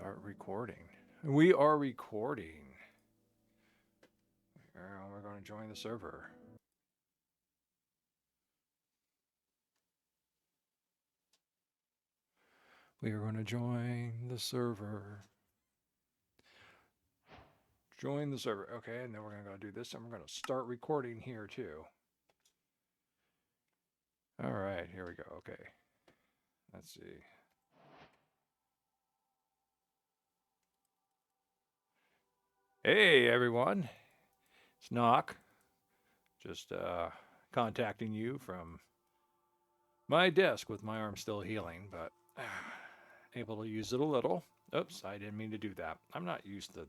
start recording. We are recording. We're going to join the server. We are going to join the server. Join the server. Okay, and then we're going to go do this, and we're going to start recording here too. All right, here we go. Okay, let's see. Hey everyone, it's Knock. Just contacting you from my desk with my arm still healing, but able to use it a little. Oops, I didn't mean to do that. I'm not used to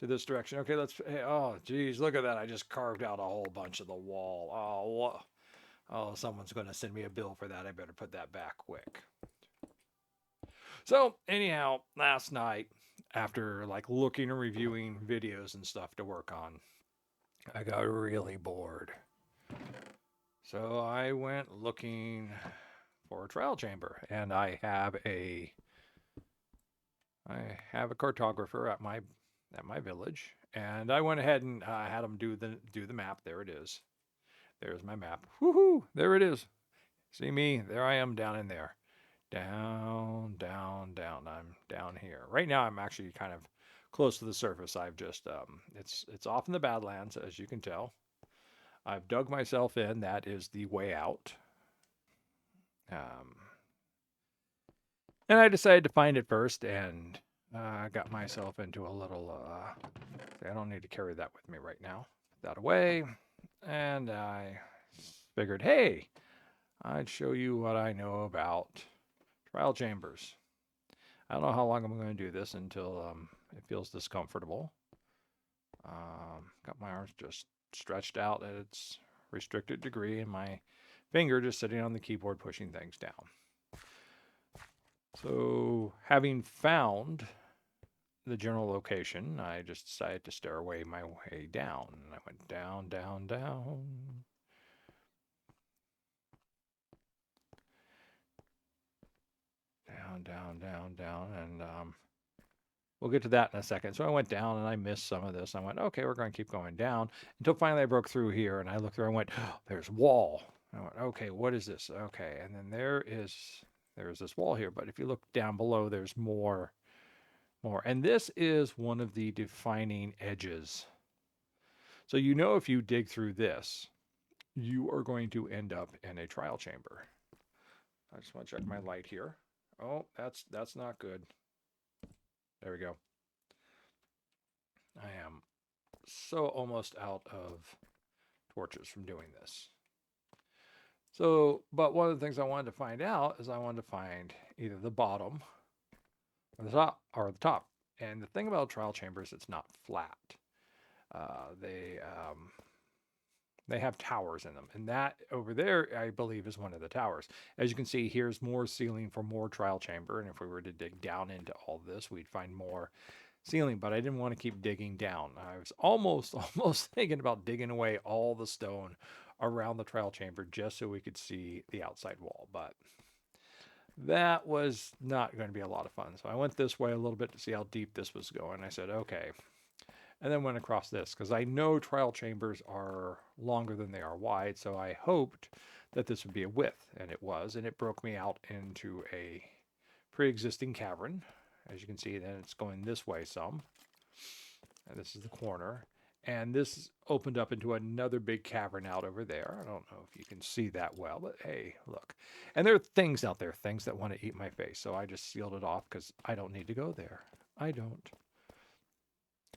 this direction. Okay, let's. Hey, oh, geez, look at that! I just carved out a whole bunch of the wall. Oh, someone's going to send me a bill for that. I better put that back quick. So anyhow, last night, after like looking and reviewing videos and stuff to work on, I got really bored. So I went looking for a trial chamber, and I have a cartographer at my village, and I went ahead and had him do the map. There it is. There's my map. Woohoo! There it is. See me? There I am down in there. Down, down, down. I'm down here. Right now I'm actually kind of close to the surface. I've just it's off in the Badlands, as you can tell. I've dug myself in. That is the way out. Um, and I decided to find it first, and I got myself into a little. I don't need to carry that with me right now. Put that away, and I figured, hey, I'd show you what I know about trial chambers. I don't know how long I'm going to do this until it feels discomfortable. Got my arms just stretched out at its restricted degree, and my finger just sitting on the keyboard pushing things down. So, having found the general location, I just decided to stare away my way down. And I went down, down, down. Down, down, down, down. And we'll get to that in a second. So I went down and I missed some of this. I went, okay, we're going to keep going down until finally I broke through here. And I looked through and went, oh, there's wall. I went, okay, what is this? Okay. And then there's this wall here. But if you look down below, there's more. And this is one of the defining edges. So you know if you dig through this, you are going to end up in a trial chamber. I just want to check my light here. Oh, that's not good. There we go. I am so almost out of torches from doing this. So, but one of the things I wanted to find out is I wanted to find either the bottom or the top. And the thing about trial chambers, it's not flat. Uh, they um, they have towers in them, and that over there, I believe, is one of the towers. As you can see, here's more ceiling for more trial chamber, and if we were to dig down into all this, we'd find more ceiling. But I didn't want to keep digging down. I was almost thinking about digging away all the stone around the trial chamber just so we could see the outside wall, but that was not going to be a lot of fun. So I went this way a little bit to see how deep this was going. I said, okay, and then went across this because I know trial chambers are longer than they are wide. So I hoped that this would be a width, and it was, and it broke me out into a pre-existing cavern. As you can see, then it's going this way some, and this is the corner. And this opened up into another big cavern out over there. I don't know if you can see that well, but hey, look. And there are things out there, things that want to eat my face. So I just sealed it off because I don't need to go there. I don't.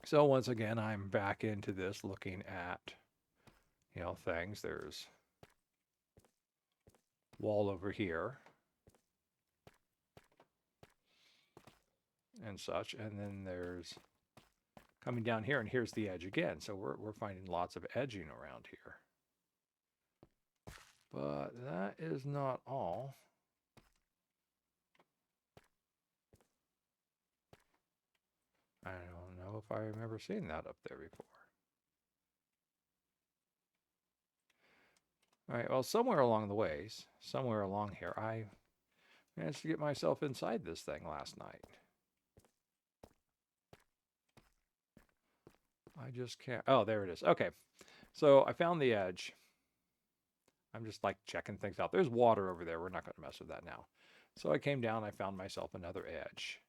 So once again, I'm back into this looking at, things. There's wall over here and such. And then there's coming down here, and here's the edge again. So we're finding lots of edging around here. But that is not all. I don't know if I remember seeing that up there before. All right, well, somewhere along the ways, somewhere along here, I managed to get myself inside this thing last night. I just can't. Oh, there it is. Okay. So I found the edge. I'm just like checking things out. There's water over there. We're not going to mess with that now. So I came down. I found myself another edge.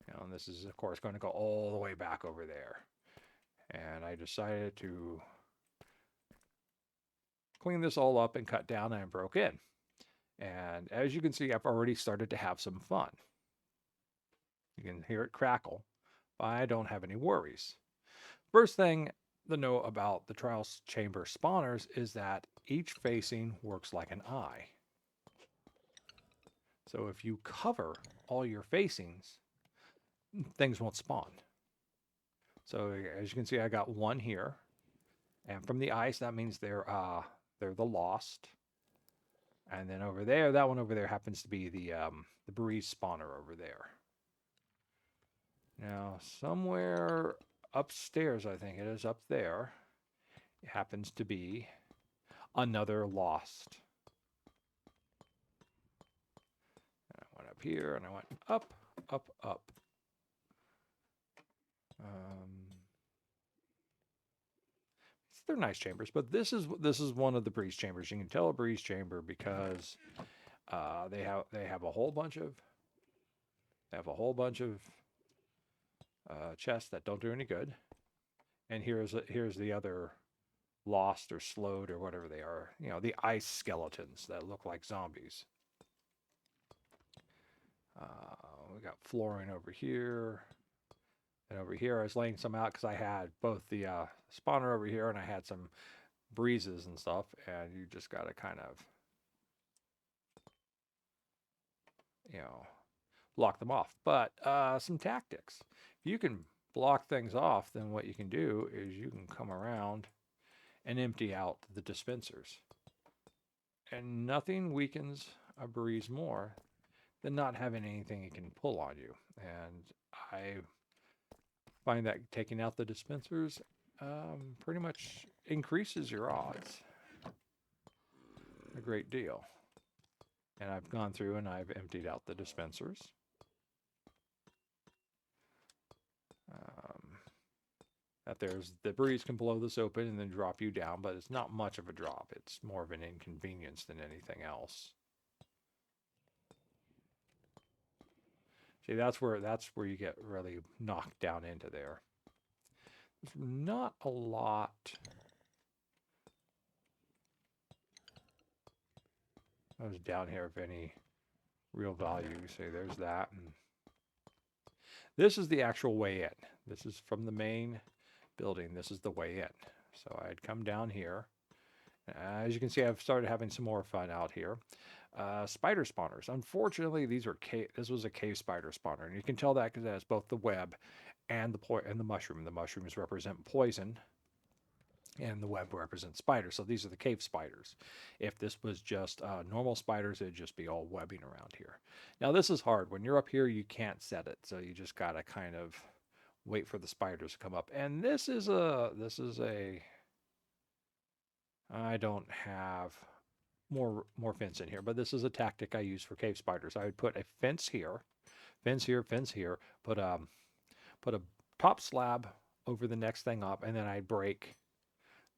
And this is, of course, going to go all the way back over there. And I decided to clean this all up and cut down, and I broke in. And as you can see, I've already started to have some fun. You can hear it crackle, but I don't have any worries. First thing to know about the trial chamber spawners is that each facing works like an eye. So if you cover all your facings, things won't spawn. So as you can see, I got one here, and from the ice, that means they're the lost. And then over there, that one over there happens to be the breeze spawner over there. Now, somewhere upstairs, I think it is up there, it happens to be another lost. And I went up here, and I went up, up, up. They're nice chambers, but this is one of the breeze chambers. You can tell a breeze chamber because they have a whole bunch of chests that don't do any good. And here's the other lost or slowed or whatever they are. You know, the ice skeletons that look like zombies. We got flooring over here. And over here, I was laying some out because I had both the spawner over here and I had some breezes and stuff. And you just got to kind of, block them off. But some tactics. If you can block things off, then what you can do is you can come around and empty out the dispensers. And nothing weakens a breeze more than not having anything it can pull on you. And I find that taking out the dispensers pretty much increases your odds a great deal. And I've gone through and I've emptied out the dispensers. That there's the breeze can blow this open and then drop you down, but it's not much of a drop. It's more of an inconvenience than anything else. See, that's where you get really knocked down into there. There's not a lot. I was down here of any real value. See, there's that. And this is the actual way in. This is from the main building. This is the way in. So I'd come down here. As you can see, I've started having some more fun out here. Spider spawners. Unfortunately, this was a cave spider spawner, and you can tell that because it has both the web and the mushroom. The mushrooms represent poison, and the web represents spiders. So these are the cave spiders. If this was just normal spiders, it'd just be all webbing around here. Now this is hard. When you're up here, you can't set it, so you just gotta kind of wait for the spiders to come up. And this is a I don't have more fence in here, but this is a tactic I use for cave spiders. I would put a fence here, fence here, fence here, put a top slab over the next thing up, and then I'd break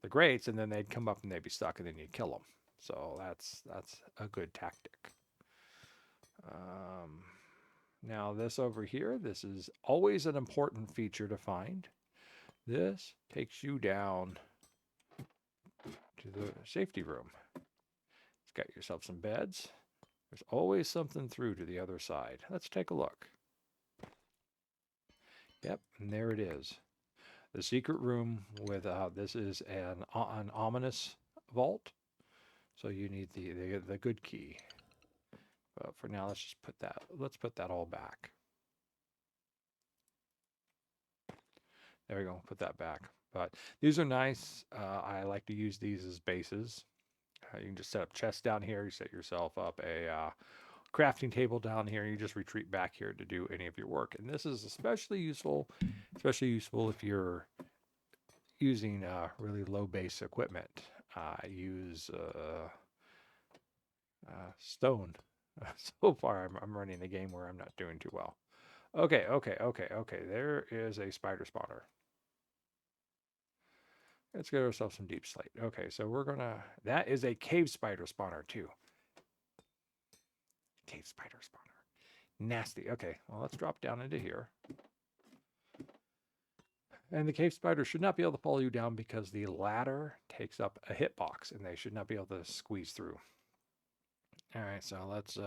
the grates, and then they'd come up and they'd be stuck, and then you'd kill them. So that's a good tactic. Now this over here, this is always an important feature to find. This takes you down to the safety room. It's got yourself some beds. There's always something through to the other side. Let's take a look. Yep, and there it is. The secret room with this is an ominous vault. So you need the good key. But for now, let's put that all back. There we go, put that back. But these are nice. I like to use these as bases. You can just set up chests down here. You set yourself up a crafting table down here. You just retreat back here to do any of your work. And this is especially useful if you're using really low base equipment. I use stone. So far, I'm running a game where I'm not doing too well. Okay. There is a spider spawner. Let's get ourselves some deep slate. Okay, so we're gonna, that is a cave spider spawner too. Cave spider spawner. Nasty. Okay, well, let's drop down into here. And the cave spider should not be able to follow you down because the ladder takes up a hitbox and they should not be able to squeeze through. All right, so let's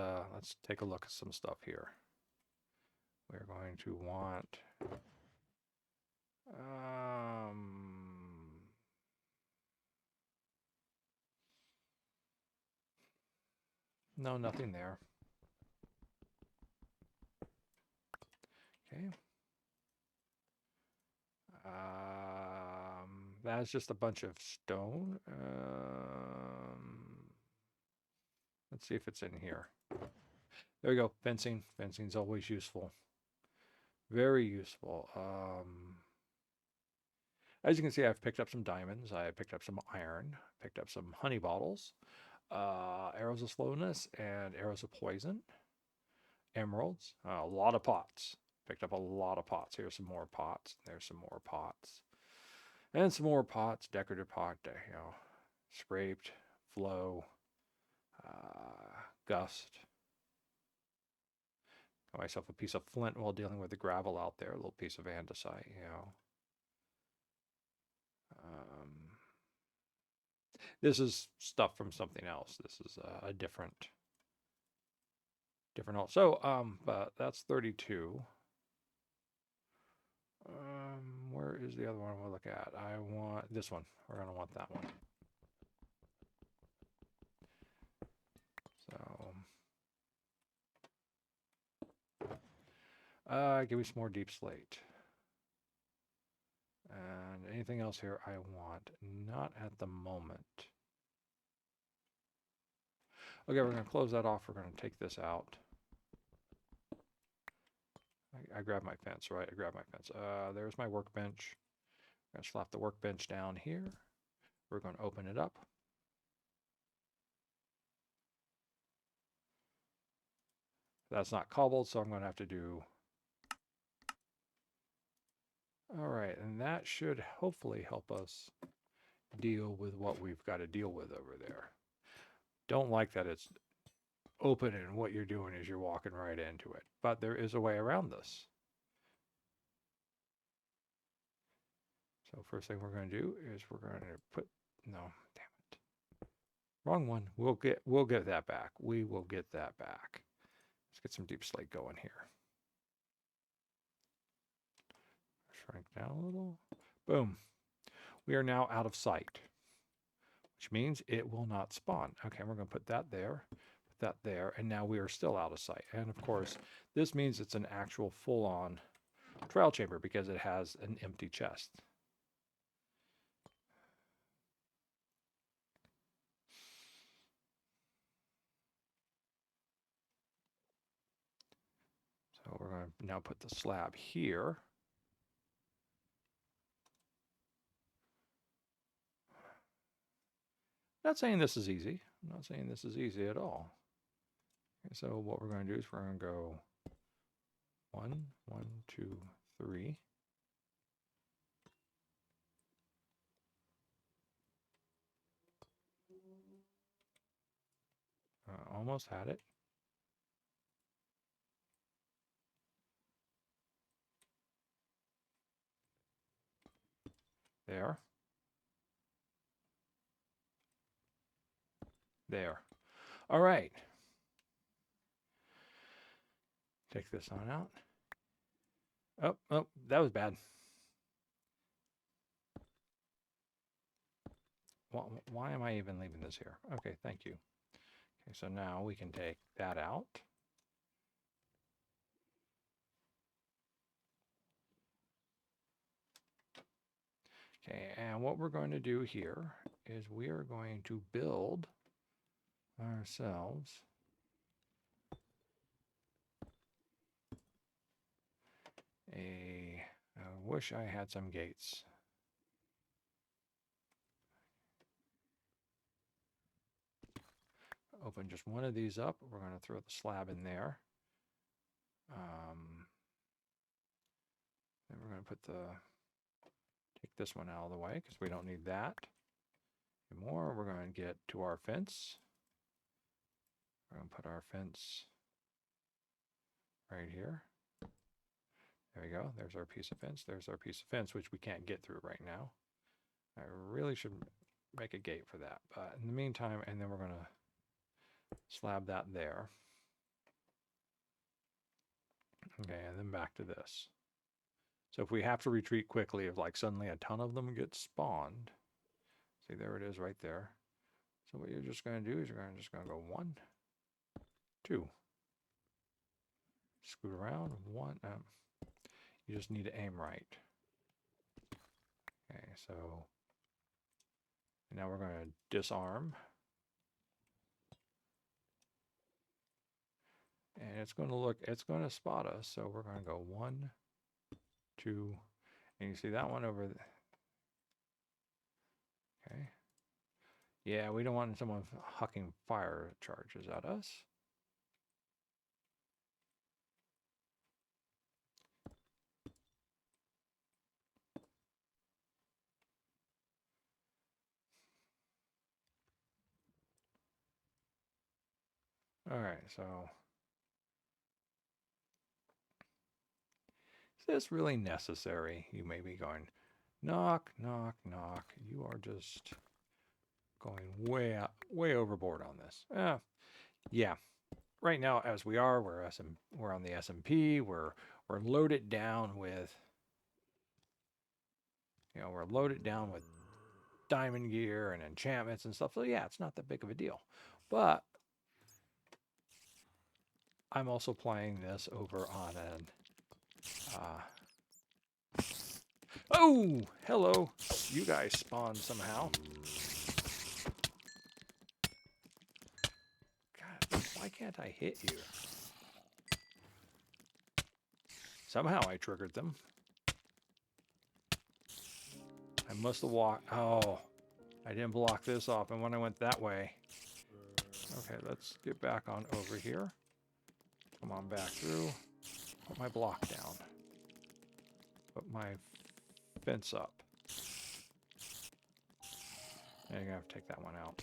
take a look at some stuff here. We're going to want no, nothing there. Okay. That's just a bunch of stone. Let's see if it's in here. There we go. Fencing. Fencing's always useful. Very useful. As you can see, I've picked up some diamonds. I picked up some iron. Picked up some honey bottles. Arrows of slowness and arrows of poison. Emeralds. A lot of pots. Picked up a lot of pots. Here's some more pots. There's some more pots. And some more pots. Decorative pot. You know, scraped. Flow. Gust. Got myself a piece of flint while dealing with the gravel out there. A little piece of andesite, you know. This is stuff from something else. This is a different also. But that's 32. Where is the other one we'll look at? I want this one. We're gonna want that one. So give me some more deep slate. And anything else here I want? Not at the moment. Okay, we're going to close that off. We're going to take this out. I grabbed my fence, right? I grabbed my fence. There's my workbench. I'm going to slap the workbench down here. We're going to open it up. That's not cobbled, so I'm going to have to do... All right, and that should hopefully help us deal with what we've got to deal with over there. Don't like that it's open and what you're doing is you're walking right into it. But there is a way around this. So first thing we're going to do is we're going to put... No, damn it. Wrong one. We'll get that back. We will get that back. Let's get some deep slate going here. Shrink down a little. Boom. We are now out of sight, which means it will not spawn. Okay, we're going to put that there, put that there, and now we are still out of sight. And of course, this means it's an actual full-on trial chamber because it has an empty chest. So we're going to now put the slab here. Not saying this is easy. I'm not saying this is easy at all. Okay, so what we're going to do is we're going to go 1, 1, 2, 3. Almost had it. There. There. All right. Take this on out. Oh, that was bad. Why am I even leaving this here? Okay, thank you. Okay, so now we can take that out. Okay, and what we're going to do here is we are going to build ourselves I wish I had some gates. Open just one of these up. We're going to throw the slab in there. Then we're going to put the Take this one out of the way because we don't need that anymore. We're going to get to our fence. We're going to put our fence right here. There we go. There's our piece of fence. There's our piece of fence, which we can't get through right now. I really should make a gate for that. But in the meantime, and then we're going to slab that there. Okay, and then back to this. So if we have to retreat quickly, if like suddenly a ton of them get spawned, see there it is right there. So what you're just going to do is you're just going to go 1, 2. Scoot around, 1. You just need to aim right. Okay, so now we're going to disarm. And it's going to look, it's going to spot us. So we're going to go 1, 2, and you see that one over there. Okay. Yeah, we don't want someone hucking fire charges at us. All right, so is this really necessary? You may be going, knock, knock, knock. You are just going way overboard on this. Yeah. Right now, as we are, we're on the SMP. We're loaded down with, we're loaded down with diamond gear and enchantments and stuff. So yeah, it's not that big of a deal. But I'm also playing this over on an. Oh, hello! You guys spawned somehow. God, why can't I hit you? Somehow I triggered them. I must have walked. Oh, I didn't block this off, and when I went that way. Okay, let's get back on over here. Come on back through. Put my block down. Put my fence up. And you're gonna have to take that one out.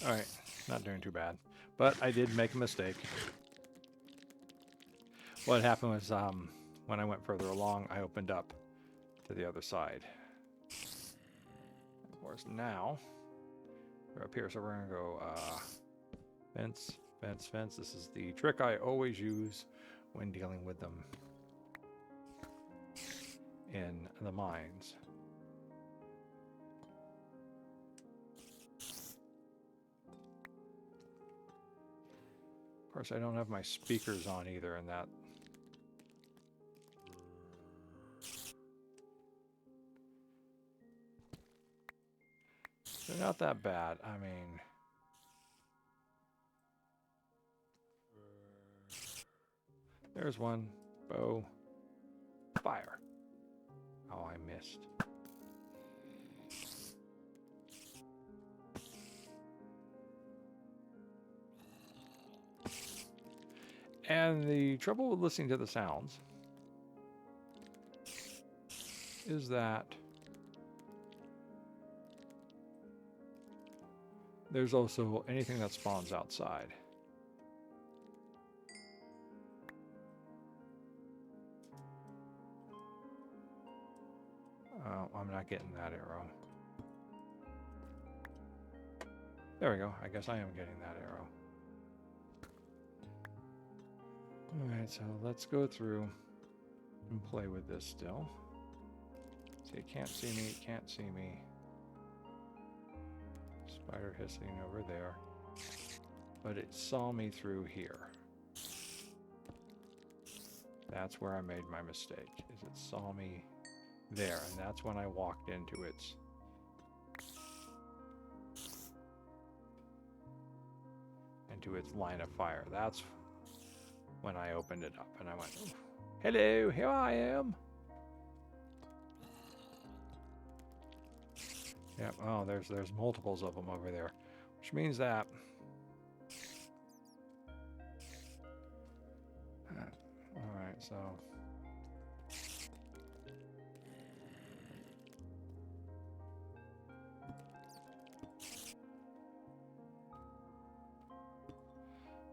Alright, not doing too bad. But I did make a mistake. What happened was, when I went further along, I opened up to the other side. Of course, now, we're up here, so we're gonna go, fence, fence, fence. This is the trick I always use when dealing with them in the mines. Of course, I don't have my speakers on either, and that. They're not that bad. I mean, there's one. Bow. Fire. Oh, I missed. And the trouble with listening to the sounds is that there's also anything that spawns outside. Oh, I'm not getting that arrow. There we go. I guess I am getting that arrow. Alright, so let's go through and play with this still. See, it can't see me, it can't see me. Spider hissing over there. But it saw me through here. That's where I made my mistake, is it saw me there, and that's when I walked into its line of fire. That's when I opened it up and I went, oh, hello, here I am. Yep, oh, there's multiples of them over there, which means that so.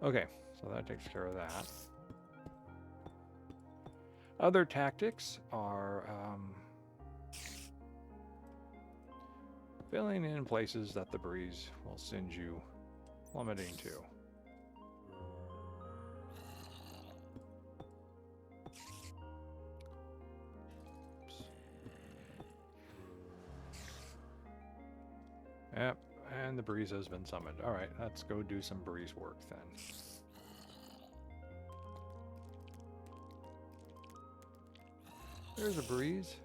Okay, so that takes care of that. Other tactics are filling in places that the breeze will send you plummeting to. Yep, and the breeze has been summoned. All right, let's go do some breeze work then. There's a breeze.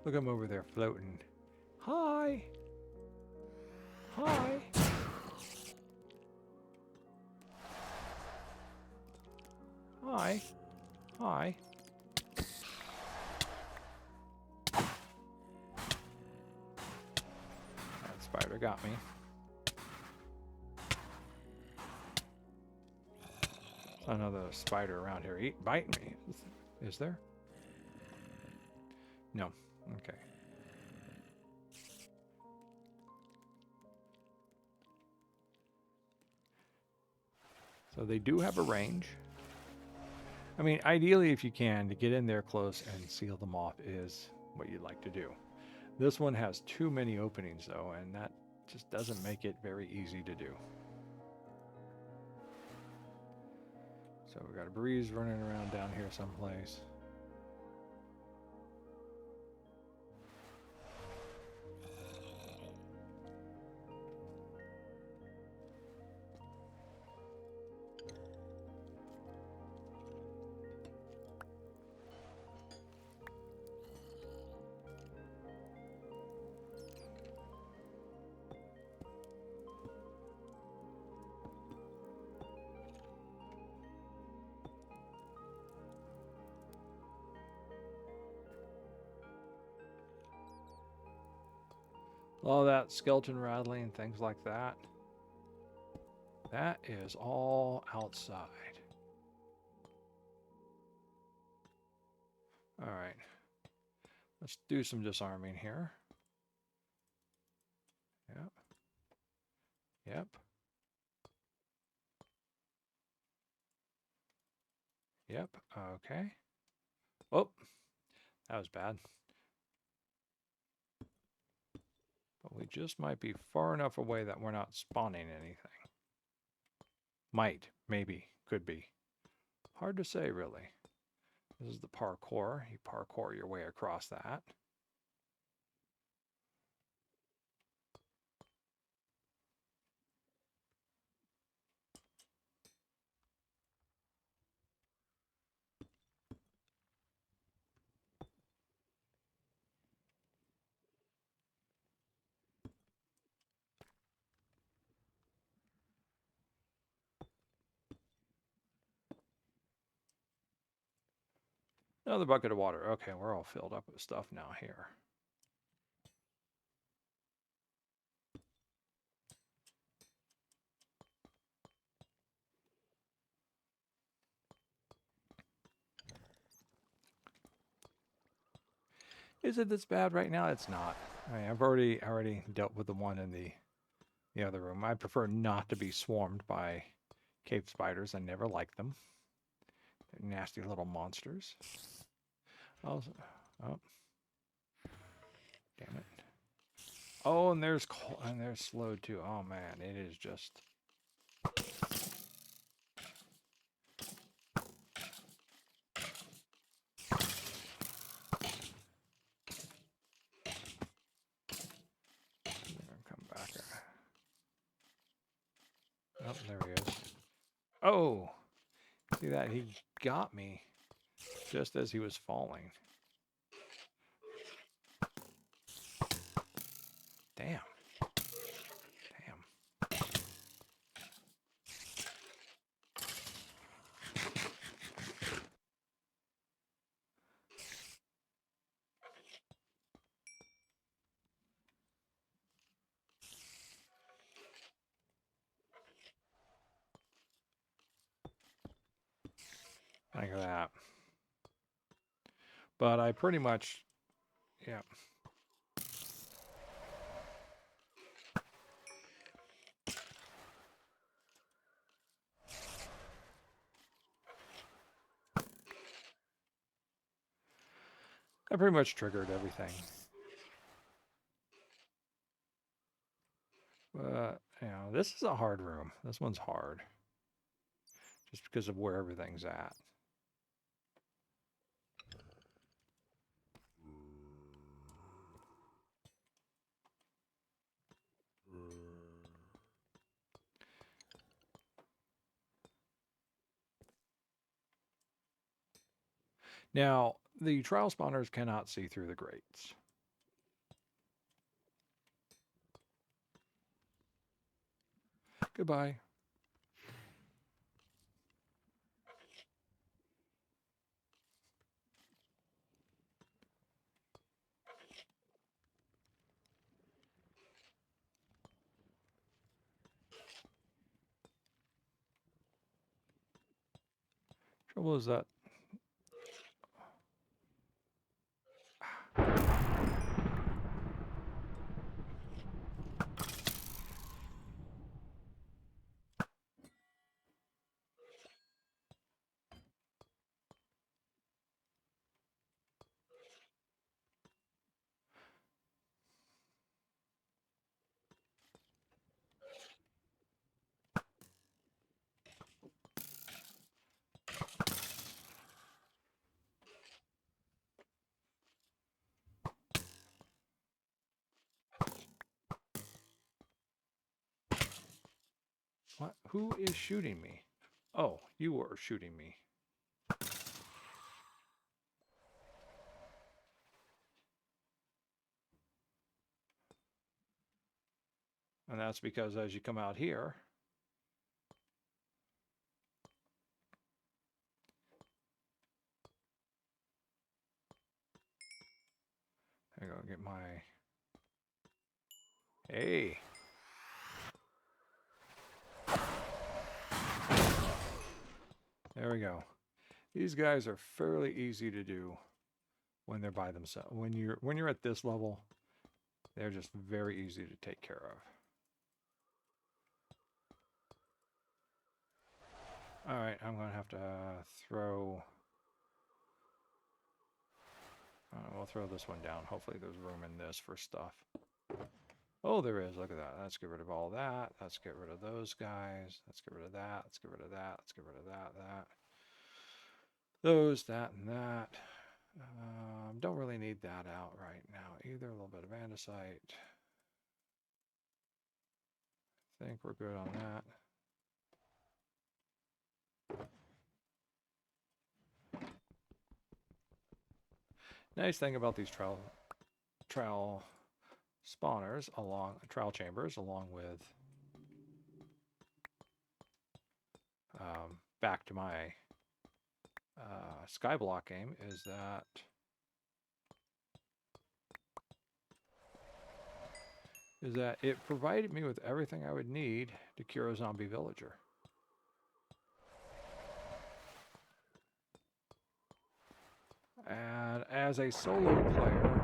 Look, I'm over there floating. Hi. Hi. Hi. Hi. That spider got me. Another spider around here biting me. Is there? No. Okay. So they do have a range. I mean, ideally, if you can, to get in there close and seal them off is what you'd like to do. This one has too many openings, though, and that just doesn't make it very easy to do. So we got a breeze running around down here someplace. All that skeleton rattling, things like that. That is all outside. All right. Let's do some disarming here. Yep. Yep. Yep. Okay. Oh, that was bad. But we just might be far enough away that we're not spawning anything. Might, maybe, could be. Hard to say, really. This is the parkour. You parkour your way across that. Another bucket of water. Okay, we're all filled up with stuff now here. Is it this bad right now? It's not. I mean, I've already dealt with the one in the other room. I prefer not to be swarmed by cave spiders. I never like them. They're nasty little monsters. Oh, damn it. Oh, and there's slowed too. Oh man, it is just. Come back. Oh, there he is. Oh, see that? He got me just as he was falling. Damn. like that. But I pretty much, yeah. I pretty much triggered everything. But, you know, this is a hard room. This one's hard. Just because of where everything's at. Now, the trial spawners cannot see through the grates. Goodbye. Trouble is that what? Who is shooting me? Oh, you were shooting me. And that's because as you come out here, I go get my. Hey. There we go. These guys are fairly easy to do when they're by themselves. When you're at this level, they're just very easy to take care of. All right, I'm going to have to throw. We'll throw this one down. Hopefully there's room in this for stuff. Oh, there is. Look at that. Let's get rid of all that. Let's get rid of those guys. Let's get rid of that. Let's get rid of that. Let's get rid of that. Those, that, and that. Don't really need that out right now either. A little bit of andesite. I think we're good on that. Nice thing about these trial spawners along trial chambers, along with back to my Skyblock game, is that it provided me with everything I would need to cure a zombie villager. And as a solo player,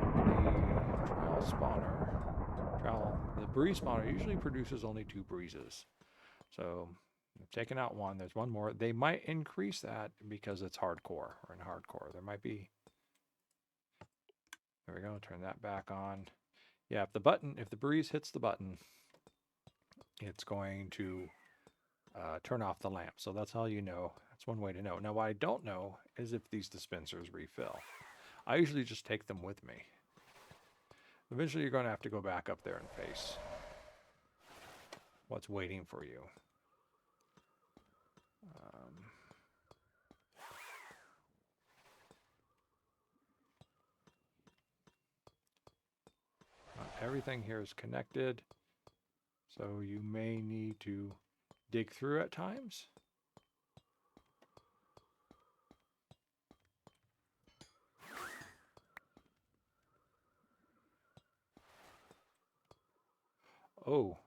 the breeze spawner usually produces only 2 breezes. So I've taken out one, there's one more. They might increase that because it's hardcore, or in hardcore. There might be. There we go, turn that back on. Yeah, if the breeze hits the button, it's going to turn off the lamp. So that's how you know. That's one way to know. Now, what I don't know is if these dispensers refill. I usually just take them with me. Eventually, you're going to have to go back up there and face what's waiting for you. Everything here is connected, so you may need to dig through at times. Oh,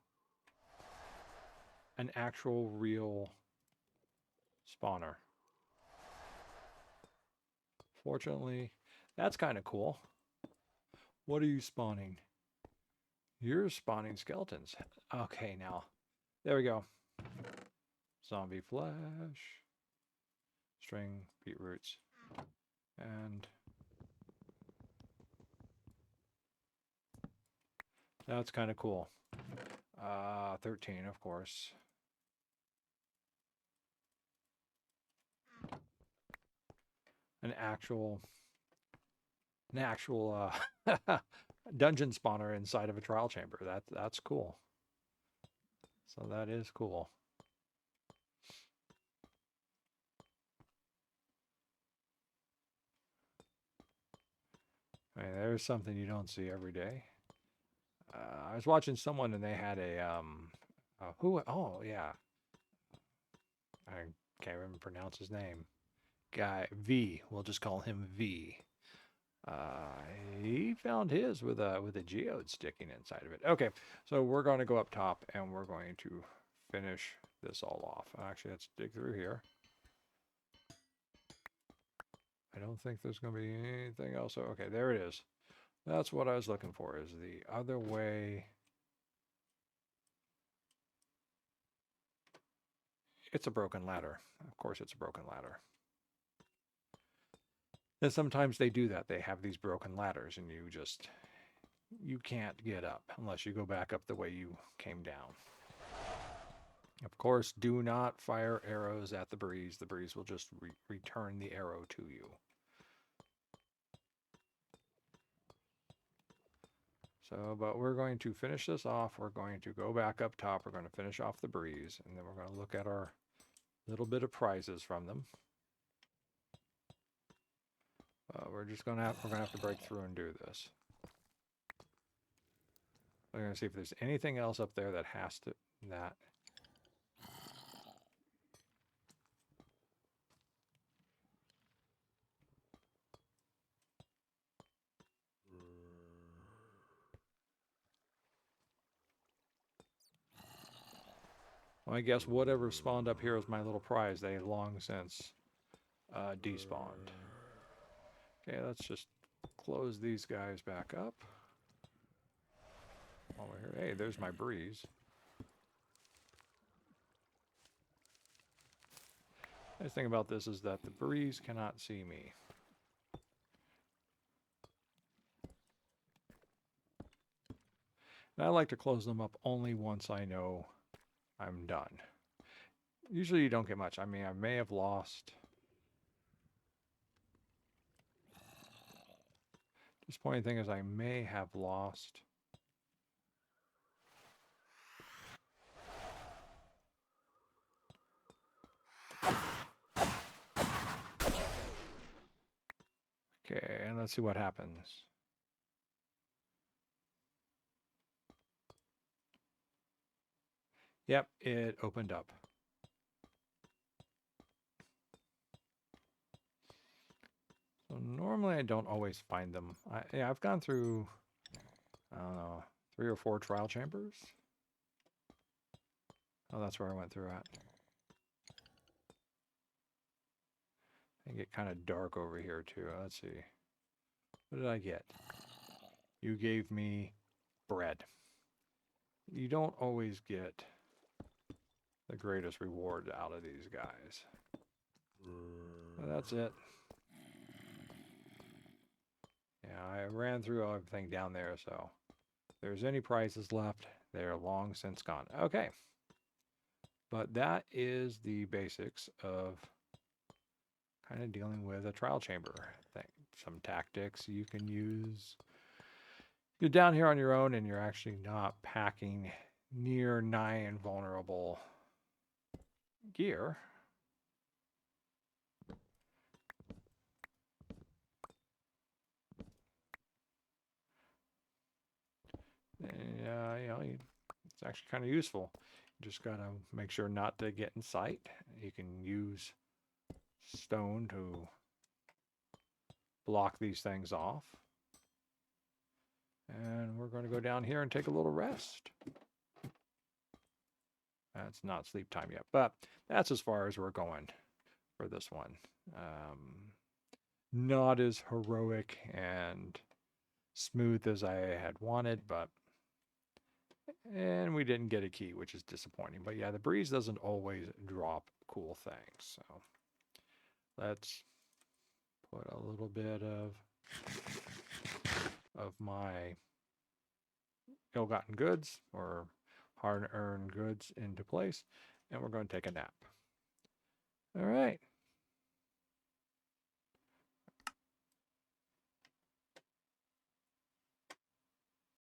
an actual real spawner. Fortunately, that's kind of cool. What are you spawning? You're spawning skeletons. Okay, now. There we go. Zombie flesh. String, beetroots. And that's kind of cool. 13, of course. An actual dungeon spawner inside of a trial chamber. That's cool. So that is cool. I mean, there's something you don't see every day. I was watching someone and they had a oh yeah, I can't even pronounce his name. Guy V. We'll just call him V. He found his with a geode sticking inside of it. Okay, so we're going to go up top and we're going to finish this all off. Actually, let's dig through here. I don't think there's going to be anything else. Okay, there it is. That's what I was looking for, is the other way. It's a broken ladder. Of course it's a broken ladder. And sometimes they do that. They have these broken ladders and you can't get up unless you go back up the way you came down. Of course, do not fire arrows at the breeze. The breeze will just return the arrow to you. So, but we're going to finish this off. We're going to go back up top. We're going to finish off the breeze, and then we're going to look at our little bit of prizes from them. We're going to have to break through and do this. We're going to see if there's anything else up there that has to that. Well, I guess whatever spawned up here is my little prize. They long since despawned. Okay, let's just close these guys back up. While we're here. Hey, there's my breeze. The nice thing about this is that the breeze cannot see me. And I like to close them up only once I know I'm done. Usually you don't get much. I mean, I may have lost. Disappointing thing is I may have lost. Okay, and let's see what happens. Yep, it opened up. So normally I don't always find them. I've gone through, I don't know, 3 or 4 trial chambers. Oh, that's where I went through at. I get kind of dark over here too. Let's see. What did I get? You gave me bread. You don't always get the greatest reward out of these guys. But that's it. Yeah, I ran through everything down there, so if there's any prizes left, they're long since gone. Okay. But that is the basics of kind of dealing with a trial chamber thing. Some tactics you can use. You're down here on your own and you're actually not packing near nigh invulnerable gear. And, you know, it's actually kind of useful. You just got to make sure not to get in sight. You can use stone to block these things off. And we're going to go down here and take a little rest. That's not sleep time yet, but that's as far as we're going for this one. not as heroic and smooth as I had wanted, and we didn't get a key, which is disappointing. But yeah, the breeze doesn't always drop cool things. So let's put a little bit of my ill-gotten goods or hard-earned goods into place, and we're going to take a nap. All right.